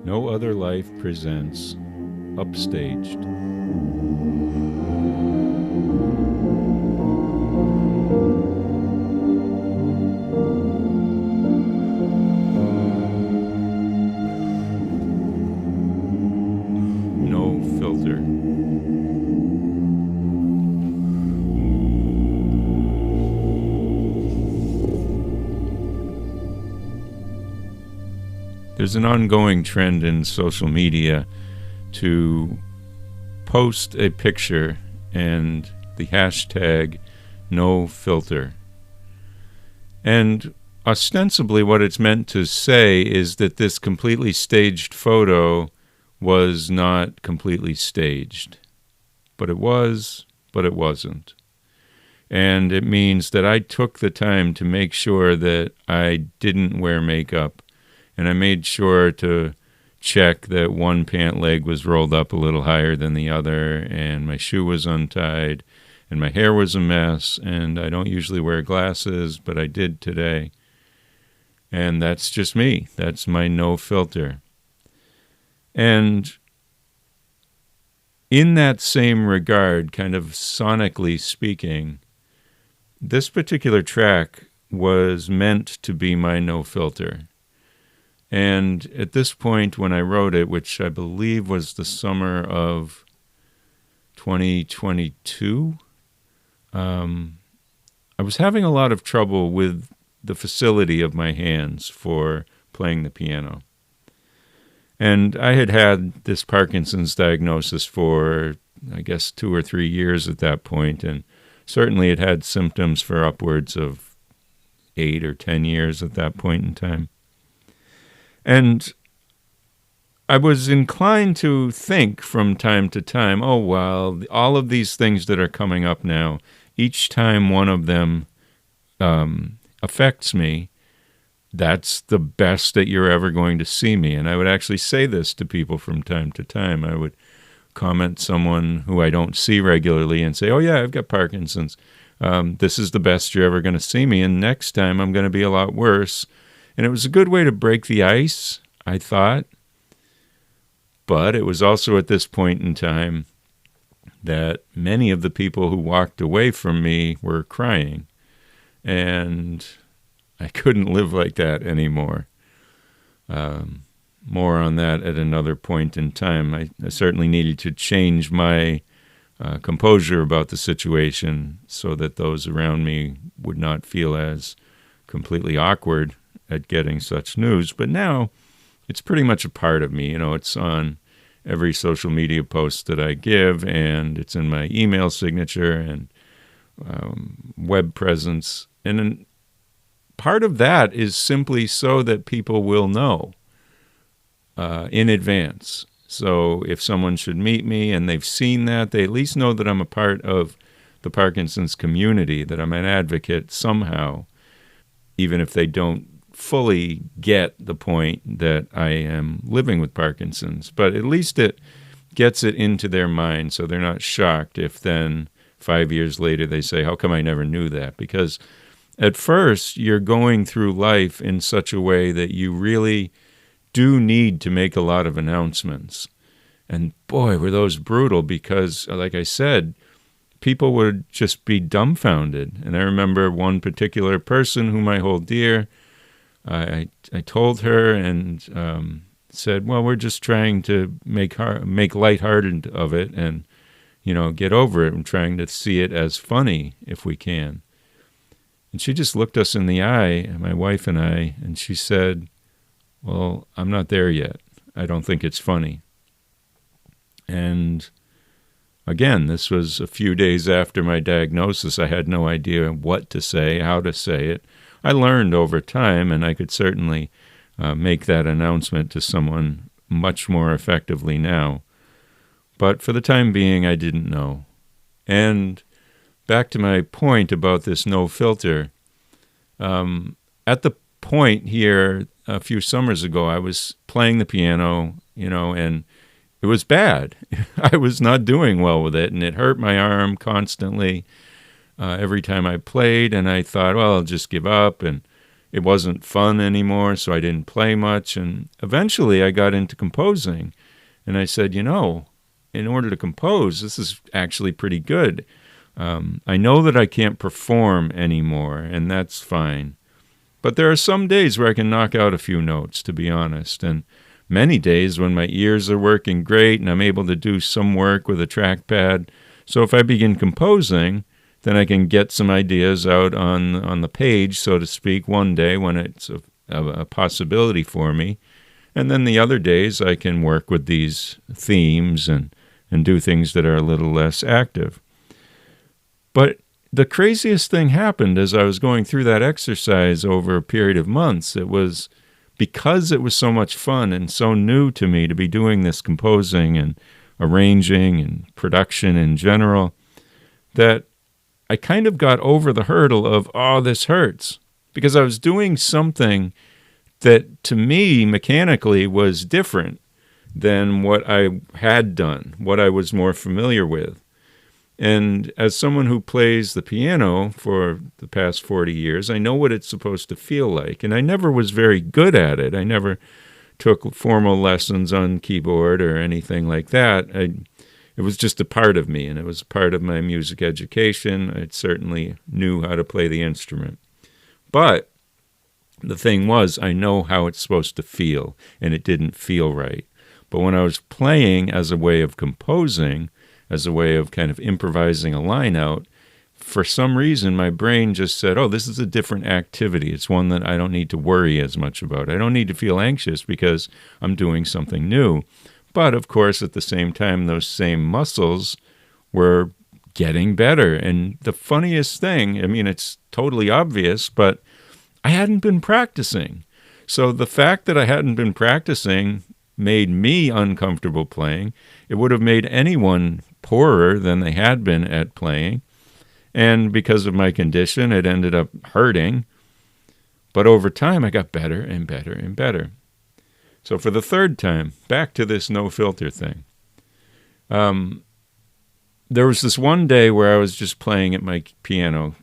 No Other Life presents Upstaged. No filter. There's an ongoing trend in social media to post a picture and the hashtag no filter. And ostensibly what it's meant to say is that this completely staged photo was not completely staged. But it was, but it wasn't. And it means that I took the time to make sure that I didn't wear makeup. And I made sure to check that one pant leg was rolled up a little higher than the other, and my shoe was untied, and my hair was a mess, and I don't usually wear glasses, but I did today. And that's just me. That's my no filter. And in that same regard, kind of sonically speaking, this particular track was meant to be my no filter. And at this point when I wrote it, which I believe was the summer of 2022, I was having a lot of trouble with the facility of my hands for playing the piano. And I had had this Parkinson's diagnosis for, I guess, 2 or 3 years at that point, and certainly it had symptoms for upwards of 8 or 10 years at that point in time. And I was inclined to think from time to time, oh, well, all of these things that are coming up now, each time one of them affects me, that's the best that you're ever going to see me. And I would actually say this to people from time to time. I would comment someone who I don't see regularly and say, oh, yeah, I've got Parkinson's. This is the best you're ever going to see me. And next time I'm going to be a lot worse. And it was a good way to break the ice, I thought. But it was also at this point in time that many of the people who walked away from me were crying. And I couldn't live like that anymore. More on that at another point in time. I certainly needed to change my composure about the situation so that those around me would not feel as completely awkward at getting such news. But now it's pretty much a part of me. You know, it's on every social media post that I give, and it's in my email signature and web presence. And then part of that is simply so that people will know in advance. So if someone should meet me and they've seen that, they at least know that I'm a part of the Parkinson's community, that I'm an advocate somehow, even if they don't fully get the point that I am living with Parkinson's. But at least it gets it into their mind so they're not shocked if then 5 years later they say, how come I never knew that? Because at first you're going through life in such a way that you really do need to make a lot of announcements. And boy, were those brutal because, like I said, people would just be dumbfounded. And I remember one particular person whom I hold dear. I told her and said, well, we're just trying to make lighthearted of it and, you know, get over it and trying to see it as funny if we can. And she just looked us in the eye, my wife and I, and she said, well, I'm not there yet. I don't think it's funny. And again, this was a few days after my diagnosis. I had no idea what to say, how to say it. I learned over time, and I could certainly make that announcement to someone much more effectively now. But for the time being, I didn't know. And back to my point about this no filter, at the point here a few summers ago, I was playing the piano, you know, and it was bad. I was not doing well with it, and it hurt my arm constantly every time I played, and I thought, well, I'll just give up. And it wasn't fun anymore, so I didn't play much. And eventually I got into composing. And I said, in order to compose, this is actually pretty good. I know that I can't perform anymore, and that's fine. But there are some days where I can knock out a few notes, to be honest. And many days when my ears are working great and I'm able to do some work with a trackpad. So if I begin composing, then I can get some ideas out on the page, so to speak, one day when it's a possibility for me. And then the other days I can work with these themes and do things that are a little less active. But the craziest thing happened as I was going through that exercise over a period of months. It was because it was so much fun and so new to me to be doing this composing and arranging and production in general, that I kind of got over the hurdle of, this hurts. Because I was doing something that to me mechanically was different than what I had done, what I was more familiar with. And as someone who plays the piano for the past 40 years, I know what it's supposed to feel like. And I never was very good at it. I never took formal lessons on keyboard or anything like that. It was just a part of me, and it was part of my music education. I certainly knew how to play the instrument. But the thing was, I know how it's supposed to feel, and it didn't feel right. But when I was playing as a way of composing, as a way of kind of improvising a line out, for some reason my brain just said, this is a different activity. It's one that I don't need to worry as much about. I don't need to feel anxious because I'm doing something new. But of course, at the same time, those same muscles were getting better. And the funniest thing, it's totally obvious, but I hadn't been practicing. So the fact that I hadn't been practicing made me uncomfortable playing. It would have made anyone poorer than they had been at playing. And because of my condition, it ended up hurting. But over time, I got better and better and better. So for the third time, back to this no filter thing. There was this one day where I was just playing at my piano,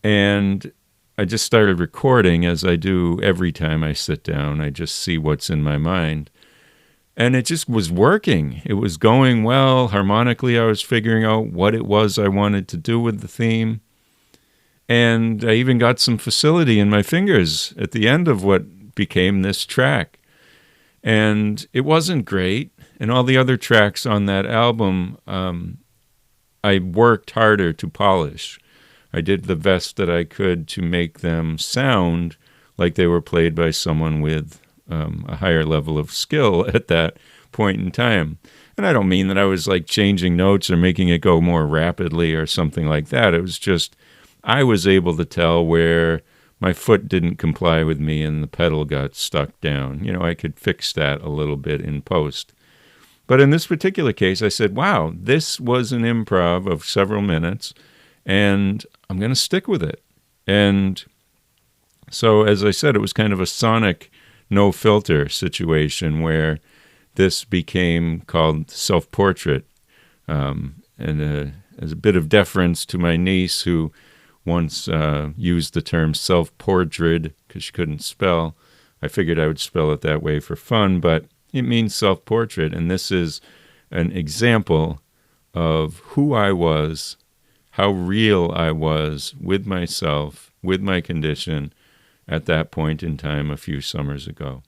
and I just started recording, as I do every time I sit down. I just see what's in my mind. And it just was working. It was going well. Harmonically, I was figuring out what it was I wanted to do with the theme. And I even got some facility in my fingers at the end of what became this track. And it wasn't great. And all the other tracks on that album, I worked harder to polish. I did the best that I could to make them sound like they were played by someone with a higher level of skill at that point in time. And I don't mean that I was like changing notes or making it go more rapidly or something like that. It was just I was able to tell where my foot didn't comply with me and the pedal got stuck down. I could fix that a little bit in post. But in this particular case, I said, wow, this was an improv of several minutes, and I'm going to stick with it. And so, as I said, it was kind of a sonic no filter situation where this became called Self-Portred. And as a bit of deference to my niece, who once used the term Self-Portred because she couldn't spell, I figured I would spell it that way for fun, but it means self-portrait. And this is an example of who I was, how real I was with myself, with my condition, at that point in time a few summers ago.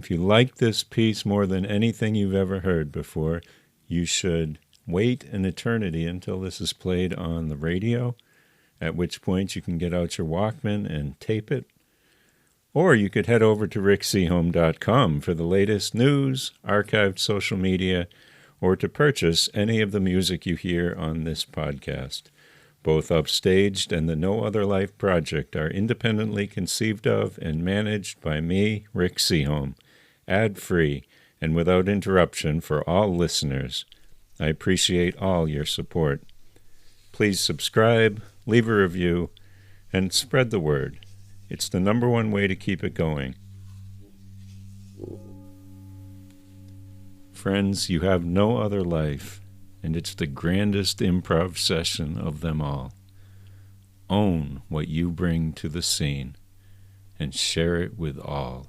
If you like this piece more than anything you've ever heard before, you should wait an eternity until this is played on the radio, at which point you can get out your Walkman and tape it. Or you could head over to rickseahome.com for the latest news, archived social media, or to purchase any of the music you hear on this podcast. Both Upstaged and the No Other Life Project are independently conceived of and managed by me, Rick Seahome, ad-free and without interruption for all listeners. I appreciate all your support. Please subscribe, leave a review, and spread the word. It's the number one way to keep it going. Friends, you have no other life, and it's the grandest improv session of them all. Own what you bring to the scene and share it with all.